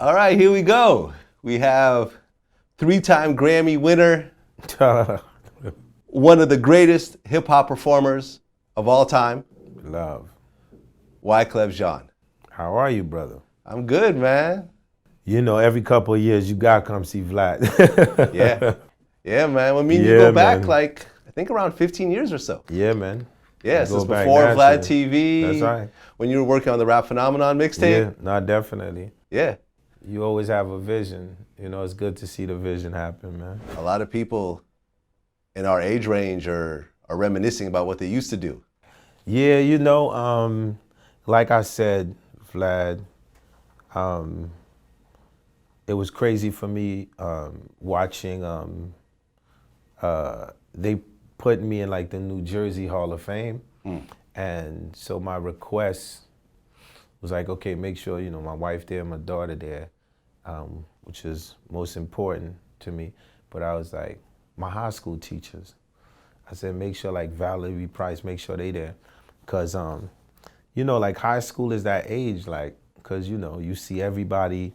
All right, here we go. We have three-time Grammy winner, one of the greatest hip-hop performers of all time, Love. Wyclef Jean. How are you, brother? I'm good, man. You know, every couple of years you gotta come see Vlad. Yeah. Yeah, man. I mean, you Yeah, go back man. like, I think around 15 years or so. Yeah, man. Yeah, You since go back before Vlad naturally. TV. That's right. When you were working on the Rap Phenomenon mixtape. Yeah, no, definitely. Yeah. You always have a vision. You know, it's good to see the vision happen, man. A lot of people in our age range are reminiscing about what they used to do. Yeah, you know, like I said, Vlad, it was crazy for me watching, they put me in like the New Jersey Hall of Fame. And so my request was like, okay, make sure, you know, my wife there, my daughter there, which is most important to me. But I was like, my high school teachers, I said, make sure like Valerie Price, make sure they there. Cause, you know, like high school is that age, like, cause you know, you see everybody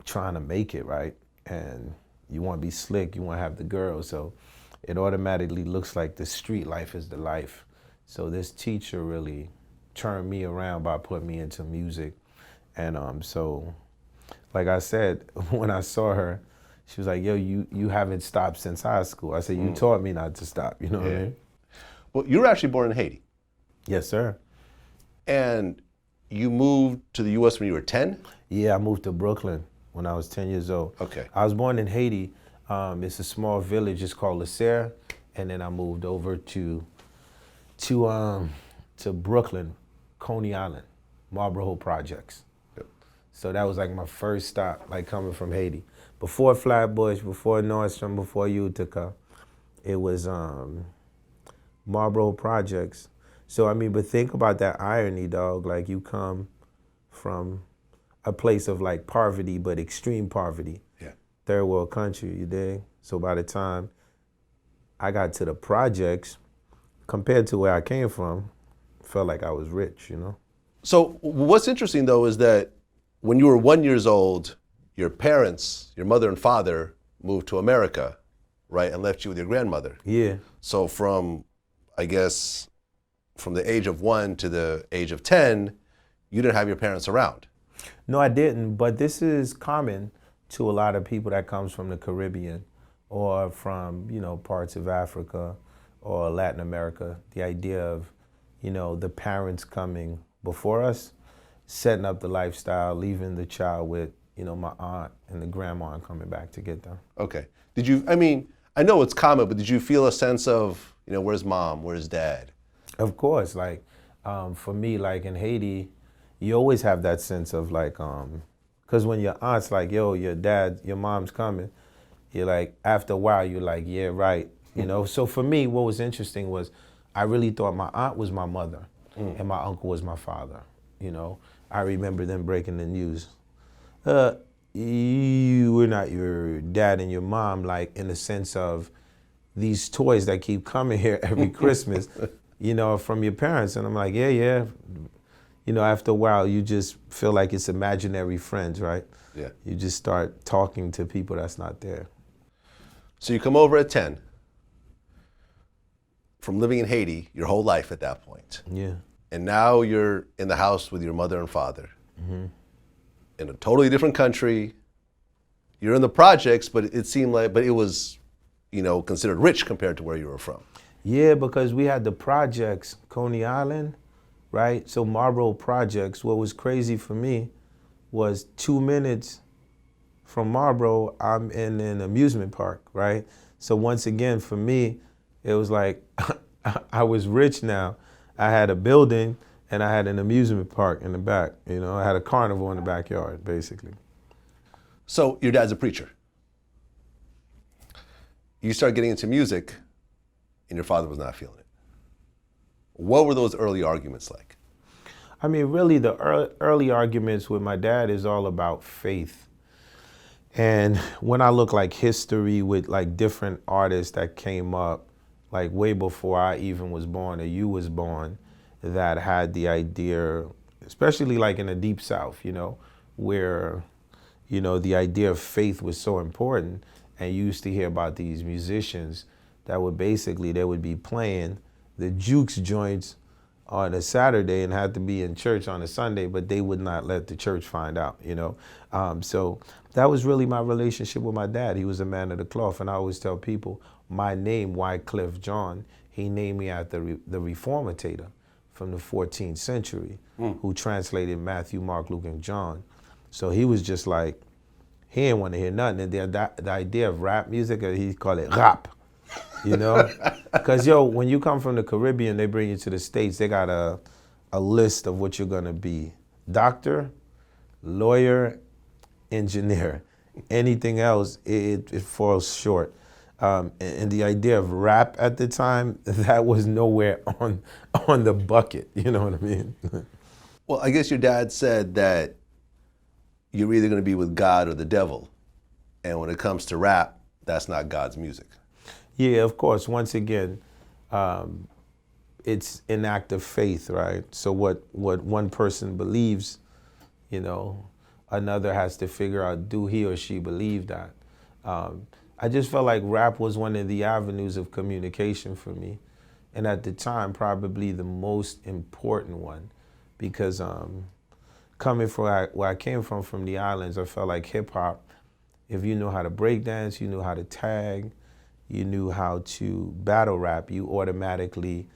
trying to make it, right? And you want to be slick, you want to have the girls. So it automatically looks like the street life is the life. So this teacher really turned me around by putting me into music. And so, like I said, when I saw her, she was like, yo, you haven't stopped since high school. I said, you taught me not to stop, you know what I mean? Well, you were actually born in Haiti. Yes, sir. And you moved to the U.S. when you were 10? Yeah, I moved to Brooklyn when I was 10 years old. Okay. I was born in Haiti. It's a small village, it's called Lacerre. And then I moved over to Brooklyn, Coney Island, Marlboro Projects. Yep. So that was like my first stop, like coming from Haiti. Before Flatbush, before Nordstrom, before Utica, it was Marlboro Projects. So I mean, but think about that irony, dog. Like you come from a place of like poverty, but extreme poverty. Yeah. Third world country, you dig? So by the time I got to the projects, compared to where I came from, felt like I was rich, you know? So what's interesting though is that when you were 1 year old, your parents, your mother and father, moved to America, right, and left you with your grandmother. Yeah. So from, I guess, from the age of 1 to the age of 10, you didn't have your parents around. No, I didn't, but this is common to a lot of people that comes from the Caribbean or from, you know, parts of Africa or Latin America. The idea of, you know, the parents coming before us, setting up the lifestyle, leaving the child with, you know, my aunt and the grandma and coming back to get them. Okay. Did you, I mean, I know it's common, but did you feel a sense of, you know, where's mom, where's dad? Of course, like for me, like in Haiti, you always have that sense of like, cause when your aunt's like, yo, your dad, your mom's coming, you're like, after a while, you're like, yeah, right. You know, so for me, what was interesting was I really thought my aunt was my mother and my uncle was my father. You know, I remember them breaking the news. You were not your dad and your mom, like in the sense of these toys that keep coming here every Christmas, you know, from your parents. And I'm like, yeah, yeah. You know, after a while, you just feel like it's imaginary friends, right? Yeah. You just start talking to people that's not there. So you come over at 10, from living in Haiti your whole life at that point. Yeah. And now you're in the house with your mother and father in a totally different country. You're in the projects, but it seemed like, but it was, you know, considered rich compared to where you were from. Yeah, because we had the projects, Coney Island, right? So Marlboro Projects, what was crazy for me was 2 minutes from Marlboro, I'm in an amusement park, right? So once again, for me, it was like, I was rich now. I had a building and I had an amusement park in the back. You know, I had a carnival in the backyard, basically. So your dad's a preacher. You start getting into music and your father was not feeling it. What were those early arguments like? I mean, really the early arguments with my dad is all about faith. And when I look like history with like different artists that came up, like way before I even was born or you was born, that had the idea, especially like in the Deep South, you know, where you know, the idea of faith was so important. And you used to hear about these musicians that would basically, they would be playing the jukes joints on a Saturday and had to be in church on a Sunday, but they would not let the church find out, you know. So that was really my relationship with my dad. He was a man of the cloth, and I always tell people, my name, Wyclef Jean, he named me after the reformator from the 14th century, who translated Matthew, Mark, Luke, and John. So he was just like, he didn't want to hear nothing. And the idea of rap music, he called it rap, you know? Because, yo, when you come from the Caribbean, they bring you to the States, they got a list of what you're going to be. Doctor, lawyer, engineer. Anything else, it falls short. And the idea of rap at the time, that was nowhere on the bucket, you know what I mean? Well, I guess your dad said that you're either going to be with God or the devil. And when it comes to rap, that's not God's music. Yeah, of course. Once again, it's an act of faith, right? So what one person believes, you know, another has to figure out, do he or she believe that? I just felt like rap was one of the avenues of communication for me. And at the time, probably the most important one, because coming from where I came from the islands, I felt like hip hop, if you know how to break dance, you knew how to tag, you knew how to battle rap, you automatically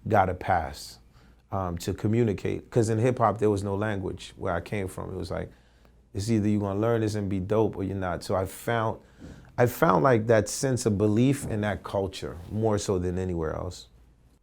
got a pass to communicate. Because in hip hop, there was no language where I came from. It was like, it's either you're gonna learn this and be dope or you're not. So I found like that sense of belief in that culture more so than anywhere else.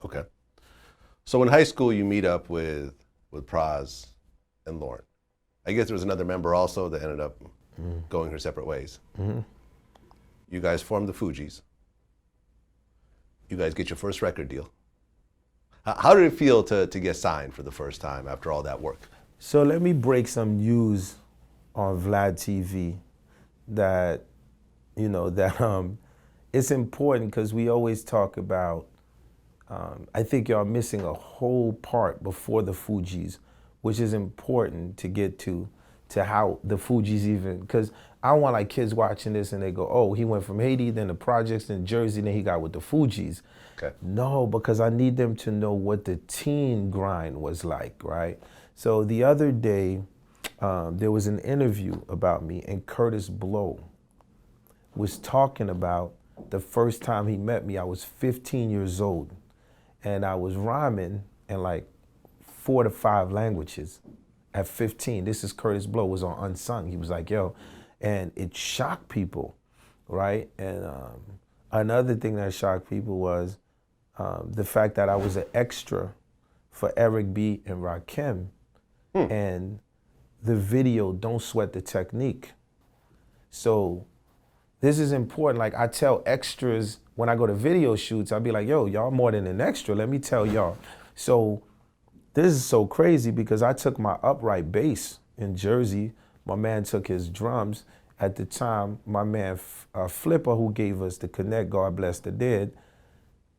Okay. So in high school, you meet up with Praz and Lauren. I guess there was another member also that ended up going her separate ways. You guys formed the Fugees. You guys get your first record deal. How did it feel to get signed for the first time after all that work? So let me break some news on Vlad TV that, you know, that it's important because we always talk about, I think y'all missing a whole part before the Fugees, which is important to get to how the Fugees even, because I don't want like kids watching this and they go, oh, he went from Haiti, then the projects in Jersey, then he got with the Fugees. Okay. No, because I need them to know what the teen grind was like, right? So the other day, there was an interview about me, and Curtis Blow was talking about the first time he met me. I was 15 years old, and I was rhyming in like 4 to 5 languages at 15. This is Curtis Blow, was on Unsung. He was like, yo, and it shocked people, right? And another thing that shocked people was the fact that I was an extra for Eric B. and Rakim, and the video, Don't Sweat the Technique. So this is important. Like I tell extras when I go to video shoots, I'll be like, yo, y'all more than an extra, let me tell y'all. So this is so crazy because I took my upright bass in Jersey. My man took his drums. At the time, my man Flipper, who gave us the Connect, God Bless the Dead,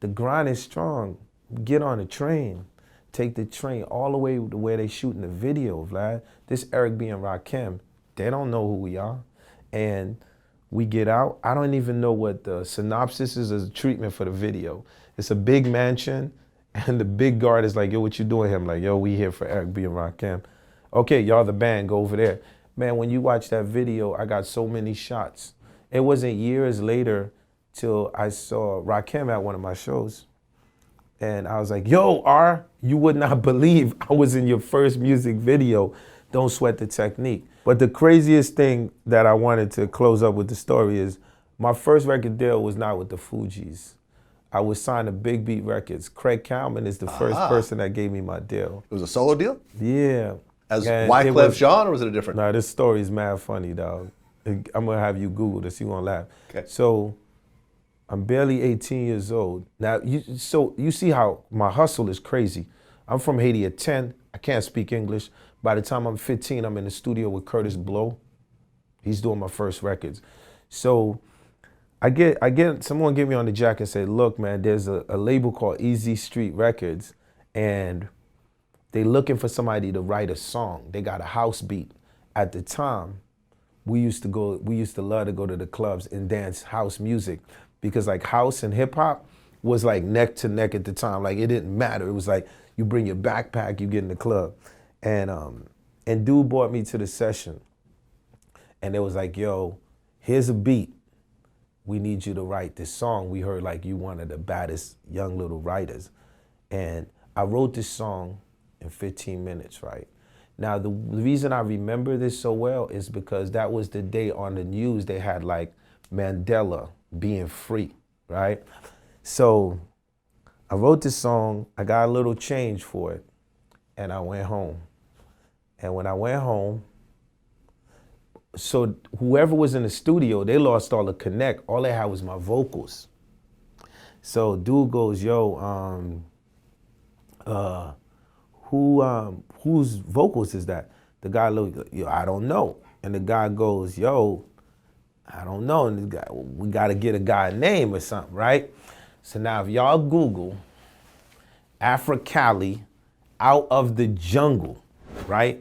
the grind is strong. Get on the train. Take the train all the way to where they shooting the video, Vlad. This Eric B. and Rakim, they don't know who we are. And we get out. I don't even know what the synopsis is as a treatment for the video. It's a big mansion, and the big guard is like, yo, what you doing here? I'm like, yo, we here for Eric B. and Rakim. Okay, y'all the band, go over there. Man, when you watch that video, I got so many shots. It wasn't years later till I saw Rakim at one of my shows. And I was like, yo, R, you would not believe I was in your first music video, Don't Sweat the Technique. But the craziest thing that I wanted to close up with the story is my first record deal was not with the Fugees. I was signed to Big Beat Records. Craig Cowman is the first person that gave me my deal. It was a solo deal? Yeah. As Wyclef Jean, or was it a different? No, this story is mad funny, dog. I'm gonna have you Google this, you won't laugh. Okay. So I'm barely 18 years old. Now, you see how my hustle is crazy. I'm from Haiti at 10, I can't speak English. By the time I'm 15, I'm in the studio with Curtis Blow. He's doing my first records. So I get someone get me on the jack and say, look, man, there's a label called Easy Street Records, and they looking for somebody to write a song. They got a house beat. At the time, we used to love to go to the clubs and dance house music, because like house and hip hop was like neck to neck at the time. Like it didn't matter. It was like you bring your backpack, you get in the club. And dude brought me to the session, and it was like, yo, here's a beat. We need you to write this song. We heard like you one of the baddest young little writers. And I wrote this song in 15 minutes, right? Now, the reason I remember this so well is because that was the day on the news they had like Mandela being free, right? So I wrote this song, I got a little change for it, and I went home. And when I went home, so whoever was in the studio, they lost all the connect. All they had was my vocals. So dude goes, yo, whose vocals is that? The guy looked, yo, I don't know. And the guy goes, yo, I don't know. And the guy, we got to get a guy name or something, right? So now if y'all Google Africali, Out of the Jungle, right?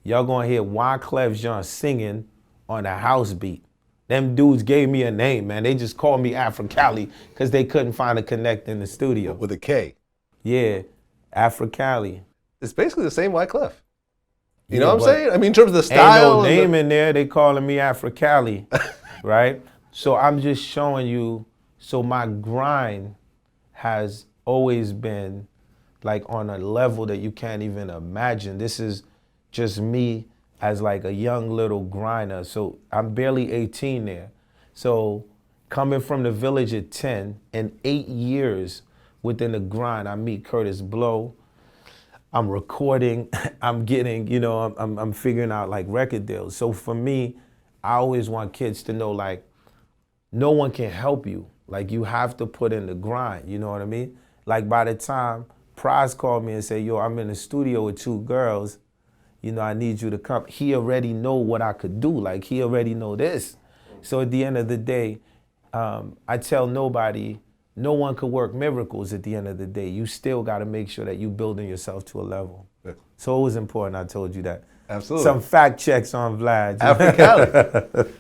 Y'all gonna hear Wyclef Jean singing on a house beat. Them dudes gave me a name, man. They just called me Africali because they couldn't find a connect in the studio. With a K. Yeah, Africali. It's basically the same Wyclef. You Yeah, know what I'm but saying? I mean, in terms of the style. Ain't no name in there. They calling me Africali, right? So I'm just showing you. So my grind has always been like on a level that you can't even imagine. This is just me as like a young little grinder. So I'm barely 18 there. So coming from the village at 10, in 8 years within the grind, I meet Curtis Blow. I'm recording, I'm getting, you know, I'm figuring out like record deals. So for me, I always want kids to know like, no one can help you. Like you have to put in the grind, you know what I mean? Like by the time Prize called me and said, yo, I'm in the studio with 2 girls, you know, I need you to come. He already know what I could do. Like he already know this. So at the end of the day, I tell nobody, no one could work miracles at the end of the day. You still got to make sure that you building yourself to a level. Yeah. So it was important I told you that. Absolutely. Some fact checks on Vlad. Africali.